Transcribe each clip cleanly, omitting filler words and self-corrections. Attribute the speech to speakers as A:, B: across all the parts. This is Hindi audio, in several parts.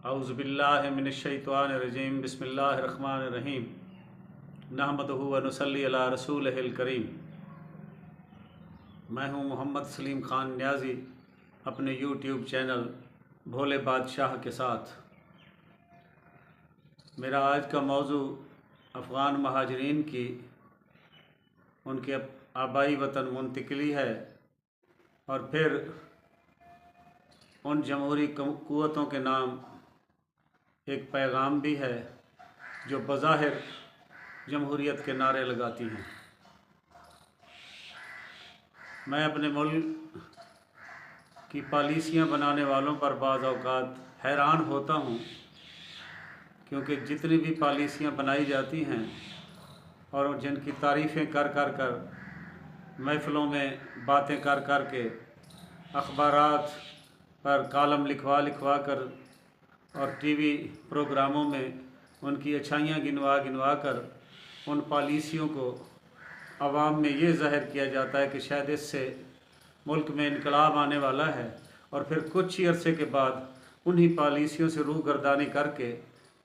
A: औज़ुबिल्लाहि मिनश्शैतानिर्रजीम बिस्मिल्लाहिर्रहमानिर्रहीम नहमदुहु व नुसल्ली अला रसूलिहिल करीम। मैं हूँ मोहम्मद सलीम ख़ान न्याज़ी अपने यूट्यूब चैनल भोले बादशाह के साथ। मेरा आज का मौजू अफ़गान महाजरीन की उनके आबाई वतन मुंतकिली है और फिर उन जमहूरी क़ुव्वतों के नाम एक पैगाम भी है जो बज़ाहिर जमहूरियत के नारे लगाती हैं। मैं अपने मुल्क की पॉलिसियाँ बनाने वालों पर बाज़ औक़ात हैरान होता हूँ, क्योंकि जितनी भी पॉलिसियाँ बनाई जाती हैं और जिनकी तारीफ़ें कर कर कर महफ़िलों में बातें कर कर के अखबारात पर कॉलम लिखवा कर और टीवी प्रोग्रामों में उनकी अच्छाइयाँ गिनवा कर उन पॉलिसियों को आवाम में ये ज़ाहिर किया जाता है कि शायद इससे मुल्क में इनकलाब आने वाला है, और फिर कुछ ही अरसे के बाद उन्हीं पॉलिसियों से रूगर्दानी करके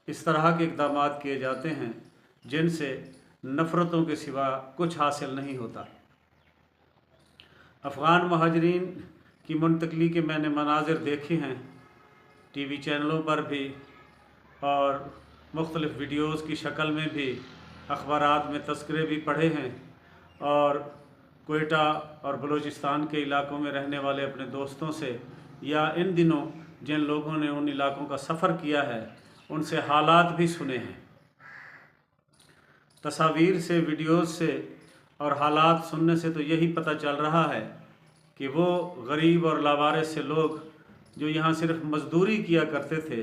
A: इस तरह के इक़दाम किए जाते हैं जिनसे नफ़रतों के सिवा कुछ हासिल नहीं होता। अफ़गान महाजरीन की मुंतकली के मैंने मनाज़िर देखे हैं टीवी चैनलों पर भी और मुख्तलिफ़ वीडियोज़ की शक्ल में भी, अखबारात में तस्करे भी पढ़े हैं, और कोयटा और बलूचिस्तान के इलाक़ों में रहने वाले अपने दोस्तों से या इन दिनों जिन लोगों ने उन इलाक़ों का सफ़र किया है उनसे हालात भी सुने हैं। तस्वीर से, वीडियोज़ से और हालात सुनने से तो यही पता चल रहा है कि वो गरीब और लावारिस से लोग जो यहाँ सिर्फ मज़दूरी किया करते थे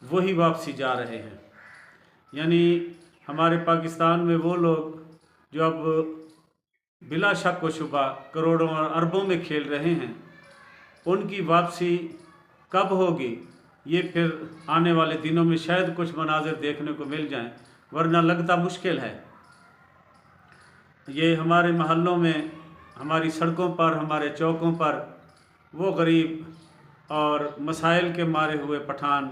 A: वही वापसी जा रहे हैं। यानी हमारे पाकिस्तान में वो लोग जो अब बिला शक व शुबा करोड़ों और अरबों में खेल रहे हैं, उनकी वापसी कब होगी ये फिर आने वाले दिनों में शायद कुछ मनाज़िर देखने को मिल जाएं, वरना लगता मुश्किल है। ये हमारे महल्लों में, हमारी सड़कों पर, हमारे चौकों पर वो गरीब और मसाइल के मारे हुए पठान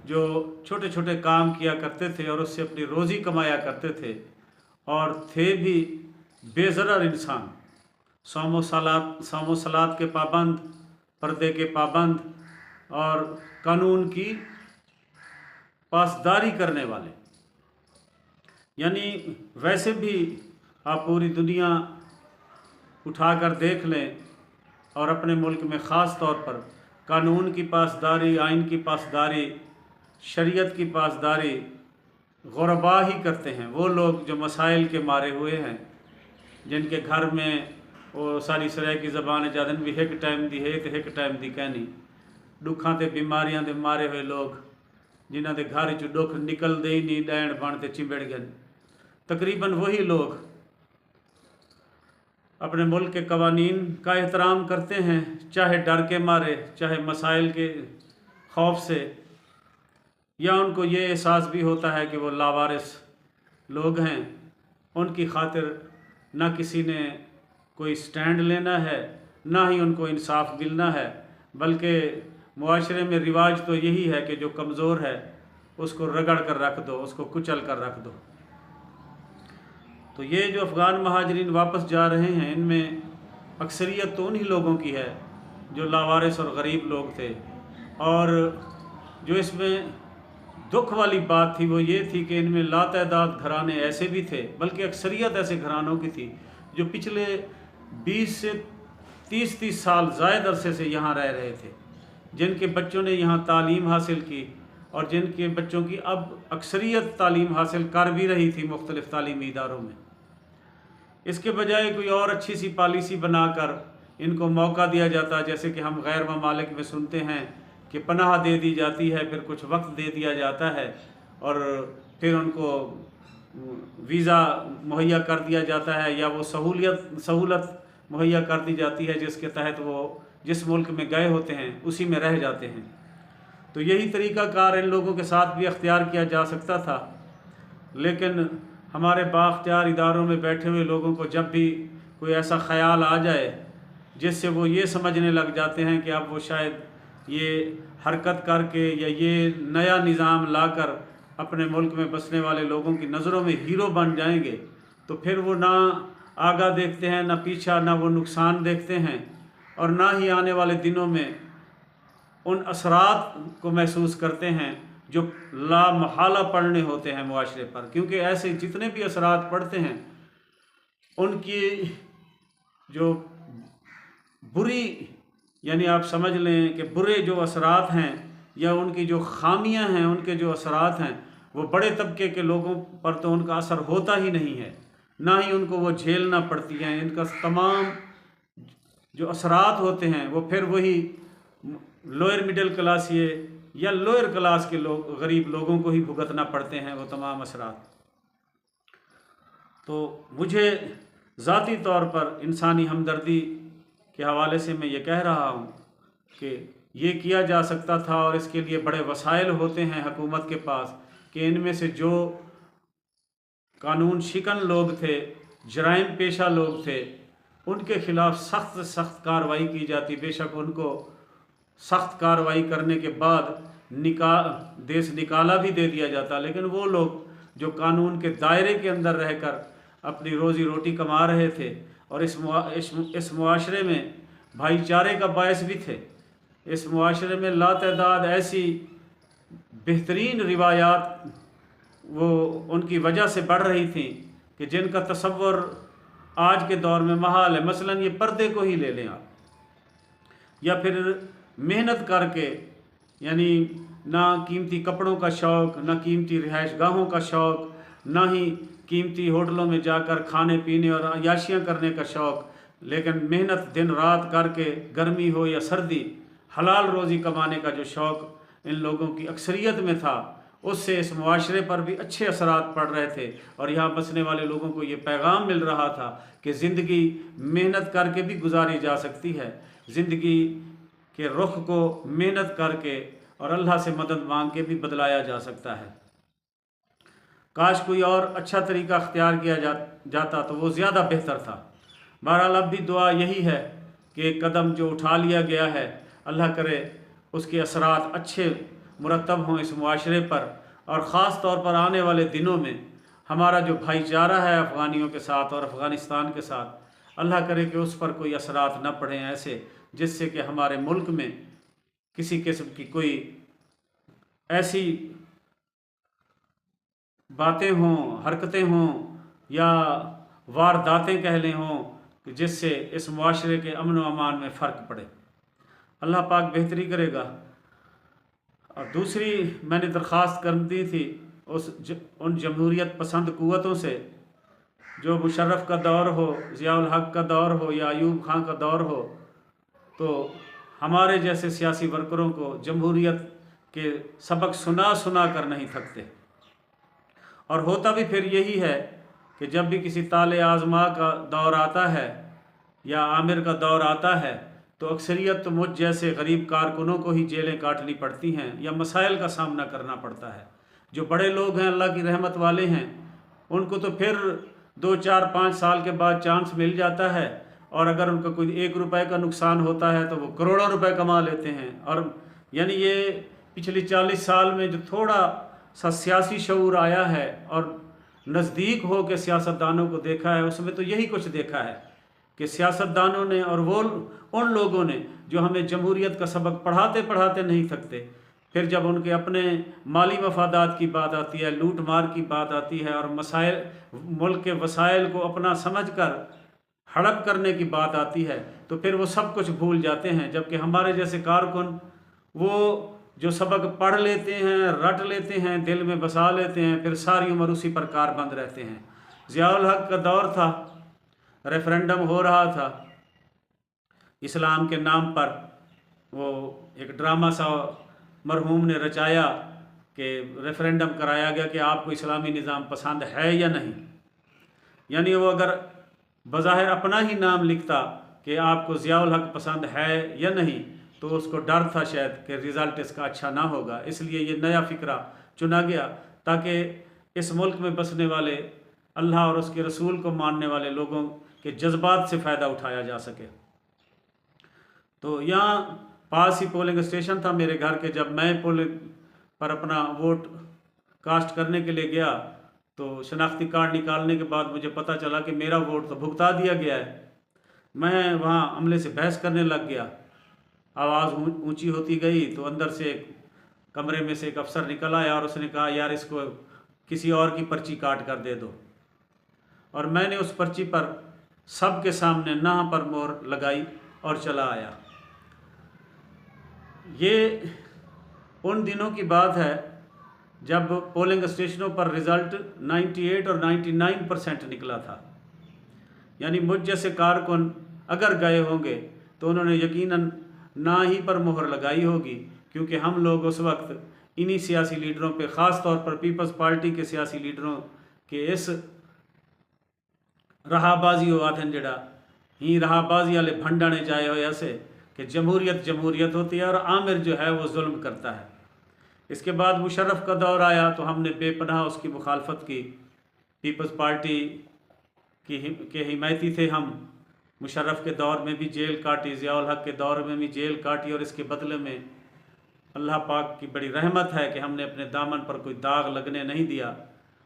A: जो छोटे छोटे काम किया करते थे और उससे अपनी रोज़ी कमाया करते थे और थे भी बेज़रर इंसान, सौम सलात के पाबंद, पर्दे के पाबंद और कानून की पासदारी करने वाले। यानी वैसे भी आप पूरी दुनिया उठाकर देख लें और अपने मुल्क में ख़ास तौर पर कानून की पासदारी, आइन की पासदारी, शरीयत की पासदारी गुरबा ही करते हैं। वो लोग जो मसाइल के मारे हुए हैं, जिनके घर में वो सारी सराय की ज़बान जादन भी एक टाइम दी है तो एक टाइम दी कहनी, दुखा ते बीमारियां दे मारे हुए लोग जिन्हों के घर चो दुख निकलते ही नहीं, डैण बनते चिंबड़ गए, तकरीबन वही लोग अपने मुल्क के कवानीन का एहतराम करते हैं, चाहे डर के मारे, चाहे मसाइल के खौफ से, या उनको ये एहसास भी होता है कि वो लावारिस लोग हैं, उनकी खातिर ना किसी ने कोई स्टैंड लेना है, ना ही उनको इंसाफ मिलना है, बल्कि मुआशरे में रिवाज तो यही है कि जो कमज़ोर है उसको रगड़ कर रख दो, उसको कुचल कर रख दो। तो ये जो अफ़गान महाजरीन वापस जा रहे हैं, इनमें अक्सरियत तो उन्हीं लोगों की है जो लावारिस और गरीब लोग थे। और जो इसमें दुख वाली बात थी वो ये थी कि इनमें लातदाद घराने ऐसे भी थे, बल्कि अक्सरियत ऐसे घरानों की थी जो पिछले 20 से 30 साल ज़ायद अरसे से यहाँ रह रहे थे, जिनके बच्चों ने यहाँ तालीम हासिल की और जिनके बच्चों की अब अक्सरियत तालीम हासिल कर भी रही थी मुख्तलिफ़ तालीमी इदारों में। इसके बजाय कोई और अच्छी सी पॉलिसी बनाकर इनको मौका दिया जाता, जैसे कि हम गैर ममालिक में सुनते हैं कि पनाह दे दी जाती है, फिर कुछ वक्त दे दिया जाता है और फिर उनको वीज़ा मुहैया कर दिया जाता है, या वो सहूलत मुहैया कर दी जाती है जिसके तहत वो जिस मुल्क में गए होते हैं उसी में रह जाते हैं। तो यही तरीक़ाकार इन लोगों के साथ भी अख्तियार किया जा सकता था, लेकिन हमारे बाख्तियार इदारों में बैठे हुए लोगों को जब भी कोई ऐसा ख़याल आ जाए जिससे वो ये समझने लग जाते हैं कि अब वो शायद ये हरकत करके या ये नया निज़ाम लाकर अपने मुल्क में बसने वाले लोगों की नज़रों में हीरो बन जाएंगे, तो फिर वो ना आगा देखते हैं, ना पीछा, ना वो नुकसान देखते हैं, और ना ही आने वाले दिनों में उन असरात को महसूस करते हैं जो लामहला पड़ने होते हैं मुआशरे पर। क्योंकि ऐसे जितने भी असरात पड़ते हैं उनकी जो बुरी, यानी आप समझ लें कि बुरे जो असरात हैं या उनकी जो खामियां हैं, उनके जो असरात हैं, वो बड़े तबके के लोगों पर तो उनका असर होता ही नहीं है, ना ही उनको वो झेलना पड़ती हैं। इनका तमाम जो असरात होते हैं वो फिर वही लोअर मिडिल क्लास ये या लोअर क्लास के लोग, गरीब लोगों को ही भुगतना पड़ते हैं वो तमाम असरात। तो मुझे ज़ाती तौर पर इंसानी हमदर्दी के हवाले से मैं ये कह रहा हूँ कि ये किया जा सकता था, और इसके लिए बड़े वसाइल होते हैं हुकूमत के पास, कि इनमें से जो कानून शिकन लोग थे, जराइम पेशा लोग थे, उनके ख़िलाफ़ सख्त से सख्त कार्रवाई की जाती। बेशक उनको सख्त कार्रवाई करने के बाद देश निकाला भी दे दिया जाता, लेकिन वो लोग जो कानून के दायरे के अंदर रहकर अपनी रोज़ी रोटी कमा रहे थे और इस मुआशरे में भाईचारे का बायस भी थे। इस मुआशरे में लातदाद ऐसी बेहतरीन रिवायात वो उनकी वजह से बढ़ रही थी कि जिनका तसव्वुर आज के दौर में महाल है। मसलन ये पर्दे को ही ले लें आप, या फिर मेहनत करके, यानी ना कीमती कपड़ों का शौक़, ना कीमती रिहाइश गाहों का शौक़, ना ही कीमती होटलों में जाकर खाने पीने और अयाशियाँ करने का शौक़, लेकिन मेहनत दिन रात करके, गर्मी हो या सर्दी, हलाल रोज़ी कमाने का जो शौक़ इन लोगों की अक्सरियत में था, उससे इस मुआशरे पर भी अच्छे असरात पड़ रहे थे। और यहाँ बसने वाले लोगों को ये पैगाम मिल रहा था कि ज़िंदगी मेहनत करके भी गुजारी जा सकती है, ज़िंदगी के रुख को मेहनत करके और अल्लाह से मदद मांग के भी बदलाया जा सकता है। काश कोई और अच्छा तरीका अख्तियार किया जाता तो वो ज़्यादा बेहतर था। बहरहाल अब भी दुआ यही है कि कदम जो उठा लिया गया है, अल्लाह करे उसके असरात अच्छे मुरतब हों इस मुआशरे पर, और ख़ास तौर पर आने वाले दिनों में हमारा जो भाईचारा है अफ़गानियों के साथ और अफ़गानिस्तान के साथ, अल्लाह करे कि उस पर कोई असरात न पड़ें ऐसे जिससे कि हमारे मुल्क में किसी किस्म की कोई ऐसी बातें हों, हरकतें हों या वारदातें कह लें हों कि जिससे इस मुआशरे के अमन व अमान में फ़र्क पड़े। अल्लाह पाक बेहतरी करेगा। और दूसरी मैंने दरख्वास्त कर दी थी उन जमहूरियत पसंद क़ुव्वतों से, जो मुशर्रफ का दौर हो, ज़ियाउल हक़ का दौर हो या अयूब खां का दौर हो, तो हमारे जैसे सियासी वर्करों को जमहूरियत के सबक सुना कर नहीं थकते। और होता भी फिर यही है कि जब भी किसी ताले आज़मा का दौर आता है या आमिर का दौर आता है, तो अक्सरियत तो मुझ जैसे गरीब कारकुनों को ही जेलें काटनी पड़ती हैं या मसाइल का सामना करना पड़ता है। जो बड़े लोग हैं, अल्लाह की रहमत वाले हैं, उनको तो फिर 2, 4, 5 साल के बाद चांस मिल जाता है, और अगर उनका कोई 1 रुपये का नुकसान होता है तो वो करोड़ों रुपए कमा लेते हैं। और यानी ये पिछले 40 साल में जो थोड़ा सा सियासी शऊर आया है और नज़दीक हो के सियासतदानों को देखा है, उसमें तो यही कुछ देखा है कि सियासतदानों ने और वो उन लोगों ने जो हमें जमहूरियत का सबक पढ़ाते पढ़ाते नहीं थकते, फिर जब उनके अपने माली मफादात की बात आती है, लूट मार की बात आती है और मसाइल, मुल्क के वसाइल को अपना समझकर हड़प करने की बात आती है, तो फिर वो सब कुछ भूल जाते हैं। जबकि हमारे जैसे कारकुन वो जो सबक पढ़ लेते हैं, रट लेते हैं, दिल में बसा लेते हैं, फिर सारी उम्र उसी पर कारबंद रहते हैं। ज़ियाउल हक़ का दौर था, रेफरेंडम हो रहा था इस्लाम के नाम पर, वो एक ड्रामा सा मरहूम ने रचाया कि रेफरेंडम कराया गया कि आपको इस्लामी निज़ाम पसंद है या नहीं। यानी वो अगर बज़ाहिर अपना ही नाम लिखता कि आपको ज़ियाउल हक़ पसंद है या नहीं, तो उसको डर था शायद कि रिज़ल्ट इसका अच्छा ना होगा। इसलिए ये नया फ़िक्रा चुना गया ताकि इस मुल्क में बसने वाले अल्लाह और उसके रसूल को मानने वाले लोगों के जज्बात से फ़ायदा उठाया जा सके। तो यहाँ पास ही पोलिंग स्टेशन था मेरे घर के। जब मैं पोलिंग पर अपना वोट कास्ट करने के लिए गया तो शनाख्ती कार्ड निकालने के बाद मुझे पता चला कि मेरा वोट तो भुगता दिया गया है। मैं वहाँ अमले से बहस करने लग गया। आवाज़ ऊंची होती गई तो अंदर से कमरे में से एक अफसर निकल आया और उसने कहा, यार इसको किसी और की पर्ची काट कर दे दो। और मैंने उस पर्ची पर सबके सामने ना पर मोहर लगाई और चला आया। ये उन दिनों की बात है जब पोलिंग स्टेशनों पर रिज़ल्ट 98 और 99% निकला था। यानी मुझ जैसे कारकुन अगर गए होंगे तो उन्होंने यकीनन ना ही पर मोहर लगाई होगी, क्योंकि हम लोग उस वक्त इन्हीं सियासी लीडरों पे, ख़ास तौर पर पीपल्स पार्टी के सियासी लीडरों के इस रहाबाजी हुआ थे जड़ा ही रहाबाजी वाले भंडाने जाए हो ऐसे कि जमहूरियत जमहूरियत होती है और आमिर जो है वो जुल्म करता है। इसके बाद मुशर्रफ का दौर आया तो हमने बेपनाह उसकी मुखालफत की। पीपल्स पार्टी के हिमायती थे हम। मुशर्रफ के दौर में भी जेल काटी, ज़ियाउल हक के दौर में भी जेल काटी, और इसके बदले में अल्लाह पाक की बड़ी रहमत है कि हमने अपने दामन पर कोई दाग लगने नहीं दिया।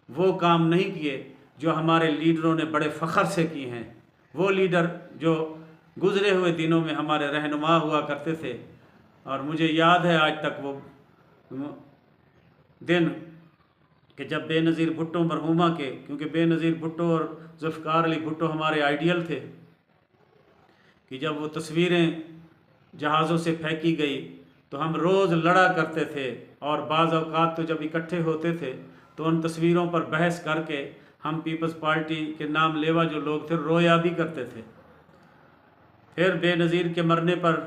A: वो काम नहीं किए जो हमारे लीडरों ने बड़े फ़ख्र से किए हैं। वो लीडर जो गुज़रे हुए दिनों में हमारे रहनुमा हुआ करते थे। और मुझे याद है आज तक वो दिन कि जब बेनज़ीर भुट्टो मरहूमा के, क्योंकि बेनज़ीर भुट्टो और ज़ुल्फ़िकार अली भुट्टो हमारे आइडियल थे, कि जब वो तस्वीरें जहाज़ों से फेंकी गई तो हम रोज़ लड़ा करते थे। और बाज़ औक़ात तो जब इकट्ठे होते थे तो उन तस्वीरों पर बहस करके हम पीपल्स पार्टी के नाम लेवा जो लोग थे रोया भी करते थे। फिर बेनज़ीर के मरने पर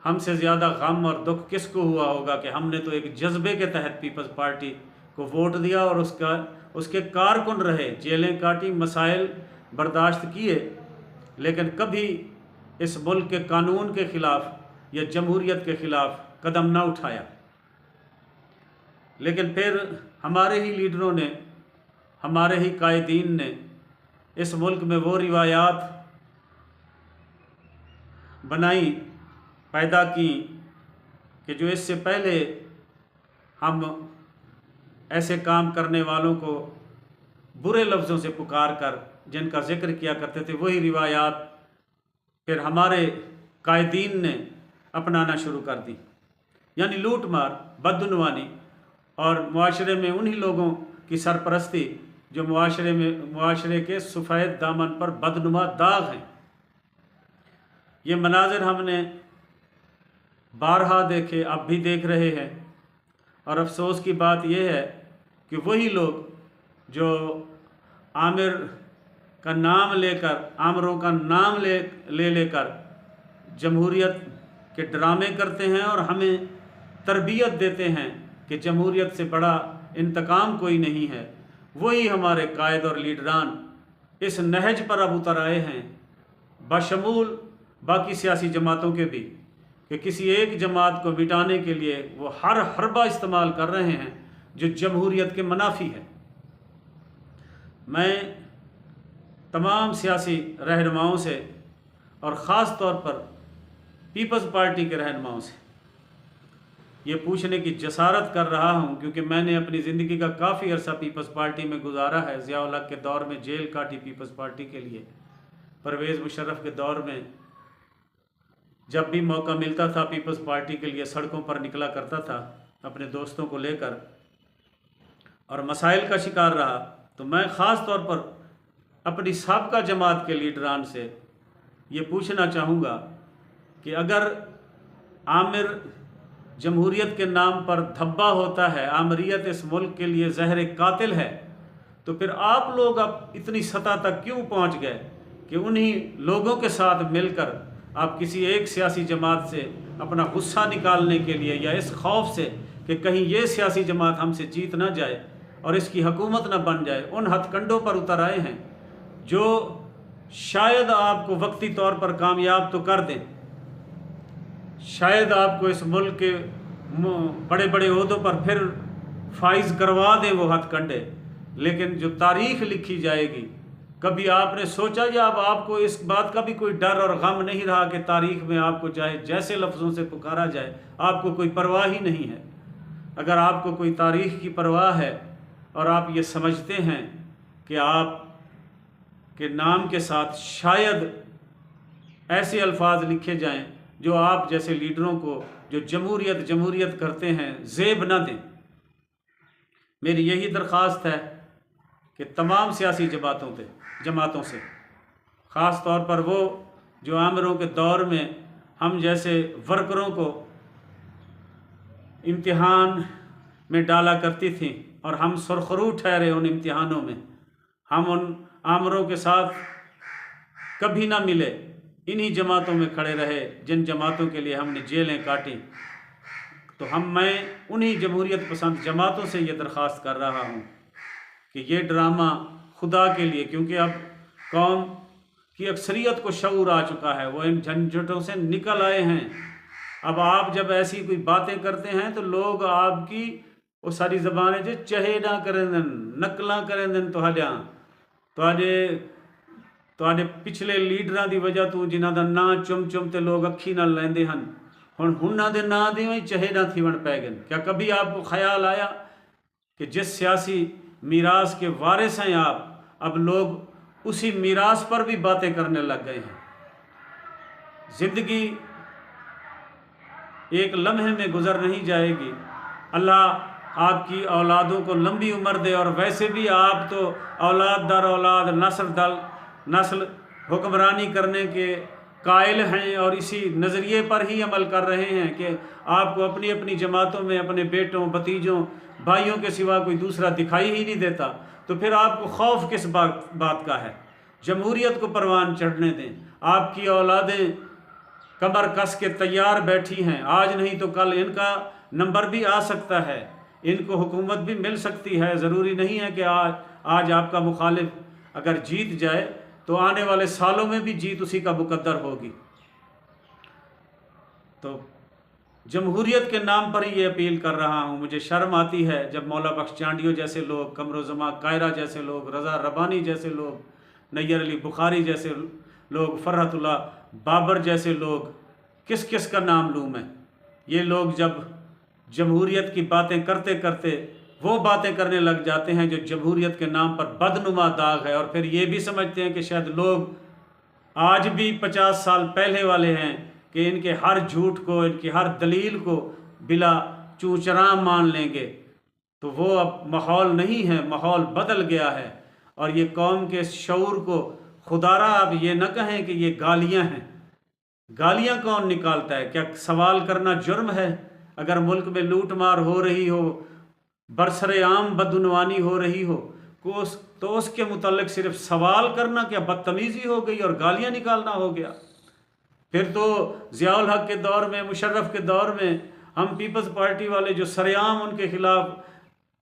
A: हमसे ज़्यादा गम और दुख किसको हुआ होगा कि हमने तो एक जज्बे के तहत पीपल्स पार्टी को वोट दिया और उसके कारकुन रहे, जेलें काटी, मसाइल बर्दाश्त किए, लेकिन कभी इस मुल्क के कानून के ख़िलाफ़ या जमहूरियत के ख़िलाफ़ कदम ना उठाया। लेकिन फिर हमारे ही लीडरों ने, हमारे ही कायदीन ने इस मुल्क में वो रिवायात बनाई, पैदा की कि जो इससे पहले हम ऐसे काम करने वालों को बुरे लफ्ज़ों से पुकार कर जिनका ज़िक्र किया करते थे, वही रिवायात फिर हमारे कायदीन ने अपनाना शुरू कर दी। यानी लूट मार, बदनुवानी और मुआशरे में उन्हीं लोगों की सरपरस्ती जो मुआशरे के सफ़ेद दामन पर बदनुमा दाग हैं। ये मनाजिर हमने बारहा देखे, अब भी देख रहे हैं। और अफसोस की बात यह है कि वही लोग जो आमिर का नाम लेकर, आमरों का नाम ले लेकर जमहूरियत के ड्रामे करते हैं और हमें तरबियत देते हैं कि जमहूरियत से बड़ा इंतकाम कोई नहीं है, वही हमारे कायद और लीडरान इस नहज पर अब उतर आए हैं, बशमूल बाकी सियासी जमातों के भी, कि किसी एक जमात को मिटाने के लिए वो हर हरबा इस्तेमाल कर रहे हैं जो जमहूरियत के मुनाफी है। मैं तमाम सियासी रहनुमाओं से और ख़ास तौर पर पीपल्स पार्टी के रहनुमाओं से ये पूछने की जसारत कर रहा हूँ, क्योंकि मैंने अपनी ज़िंदगी का काफ़ी अरसा पीपल्स पार्टी में गुजारा है। ज़ियाउल हक के दौर में जेल काटी पीपल्स पार्टी के लिए, परवेज़ मुशर्रफ के दौर में जब भी मौका मिलता था पीपल्स पार्टी के लिए सड़कों पर निकला करता था अपने दोस्तों को लेकर, और मसाइल का शिकार रहा। तो मैं ख़ास तौर पर अपनी साबका जमात के लीडरान से ये पूछना चाहूँगा कि अगर आमिर जमहूरियत के नाम पर धब्बा होता है, आमरीत इस मुल्क के लिए जहर कातिल है, तो फिर आप लोग अब इतनी सतह तक क्यों पहुँच गए कि उन्हीं लोगों के साथ मिलकर आप किसी एक सियासी जमात से अपना गुस्सा निकालने के लिए या इस खौफ से कि कहीं ये सियासी जमात हमसे जीत ना जाए और इसकी हुकूमत ना बन जाए, उन हथकंडों पर उतर आए हैं जो शायद आपको वक्ती तौर पर कामयाब तो कर दें, शायद आपको इस मुल्क के बड़े बड़े ओहदों पर फिर फाइज करवा दें वो हथकंडे, लेकिन जो तारीख़ लिखी जाएगी कभी आपने सोचा या अब आपको इस बात का भी कोई डर और गम नहीं रहा कि तारीख़ में आपको चाहे जैसे लफ्ज़ों से पुकारा जाए, आपको कोई परवाह ही नहीं है? अगर आपको कोई तारीख़ की परवाह है और आप ये समझते हैं कि आप के नाम के साथ शायद ऐसे अल्फाज लिखे जाएं जो आप जैसे लीडरों को जो जमहूरियत करते हैं ज़ेब ना दें। मेरी यही दरख्वास्त है कि तमाम सियासी जमातों से, ख़ास तौर पर वो जो आमिरों के दौर में हम जैसे वर्करों को इम्तिहान में डाला करती थी और हम सुरखरू ठहरे उन इम्तिहानों में, हम उन आमिरों के साथ कभी ना मिले, इन्हीं जमातों में खड़े रहे जिन जमातों के लिए हमने जेलें काटी। तो मैं उन्हीं जमहूरियत पसंद जमातों से ये दरख्वास्त कर रहा हूँ कि ये ड्रामा खुदा के लिए, क्योंकि अब कौम की अक्सरियत को शऊर आ चुका है, वो इन झंझटों से निकल आए हैं। अब आप जब ऐसी कोई बातें करते हैं तो लोग आपकी वो सारी ज़बानें जो चहे ना करें दिन, नकलां करें दिन ਤੁਹਾਡੇ पिछले लीडरां ਦੀ वजह ਤੋਂ जिन्हां ਦਾ ਨਾਂ ਚੁੰਮ ਤੇ लोग ਅੱਖੀ ਨਾਲ ਲੈਂਦੇ ਹਨ, ਹੁਣ ਉਹਨਾਂ ਦੇ ਨਾਂ ਦੇ ਵੀ ਚਹੇੜਾ ਥੀਵਣ ਪੈ ਗਏ। क्या कभी आपको ख्याल आया कि जिस सियासी मीरास के वारिस हैं आप, अब लोग उसी मीरास पर भी बातें करने लग गए हैं? ज़िंदगी एक लम्हे में गुजर नहीं जाएगी। अल्लाह आपकी औलादों को लंबी उम्र दे, और वैसे भी आप तो औलाद दर औलाद नस्ल हुक्मरानी करने के कायल हैं और इसी नज़रिए पर ही अमल कर रहे हैं कि आपको अपनी अपनी जमातों में अपने बेटों, भतीजों, भाइयों के सिवा कोई दूसरा दिखाई ही नहीं देता। तो फिर आपको खौफ किस बात का है? जमहूरियत को परवान चढ़ने दें। आपकी औलादें कमर कस के तैयार बैठी हैं, आज नहीं तो कल इनका नंबर भी आ सकता है, इनको हुकूमत भी मिल सकती है। ज़रूरी नहीं है कि आज आपका मुखालिफ अगर जीत जाए तो आने वाले सालों में भी जीत उसी का मुकद्दर होगी। तो जमहूरियत के नाम पर ही ये अपील कर रहा हूँ। मुझे शर्म आती है जब मौला बख्श चांडियो जैसे लोग, कमरोज़मा कायरा जैसे लोग, रज़ा रबानी जैसे लोग, नैयर अली बुखारी जैसे लोग, फ़रहतुल्लाह बाबर जैसे लोग, किस किस का नाम लूँ मैं, ये लोग जब जमहूरियत की बातें करते करते वो बातें करने लग जाते हैं जो जमहूरियत के नाम पर बदनुमा दाग है, और फिर ये भी समझते हैं कि शायद लोग आज भी 50 साल पहले वाले हैं कि इनके हर झूठ को, इनकी हर दलील को बिला चूचराम मान लेंगे। तो वो अब माहौल नहीं है, माहौल बदल गया है। और ये कौम के शऊर को खुदारा आप ये न कहें कि ये गालियाँ हैं। गालियाँ कौन निकालता है? क्या सवाल करना जुर्म है? अगर मुल्क में लूट मार हो रही हो, बरसरे आम बदुनवानी हो रही हो, तो उसके मुतल्लिक सिर्फ सवाल करना क्या बदतमीज़ी हो गई और गालियाँ निकालना हो गया? फिर तो ज़ियाउल हक के दौर में, मुशर्रफ के दौर में हम पीपल्स पार्टी वाले जो सरेआम उनके ख़िलाफ़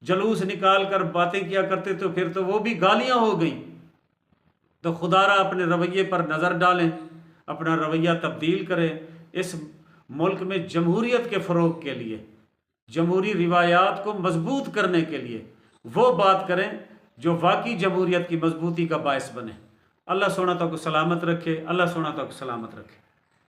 A: जलूस निकाल कर बातें किया करते थे, फिर तो वो भी गालियाँ हो गई। तो खुदारा अपने रवैये पर नज़र डालें, अपना रवैया तब्दील करें। इस मुल्क में जमहूरियत के फ़रोग़ के लिए, जमहूरी रिवायात को मजबूत करने के लिए वो बात करें जो वाकई जमहूरियत की मजबूती का बायस बने। अल्लाह सोना तो को सलामत रखे, अल्लाह सोना तो को सलामत रखे।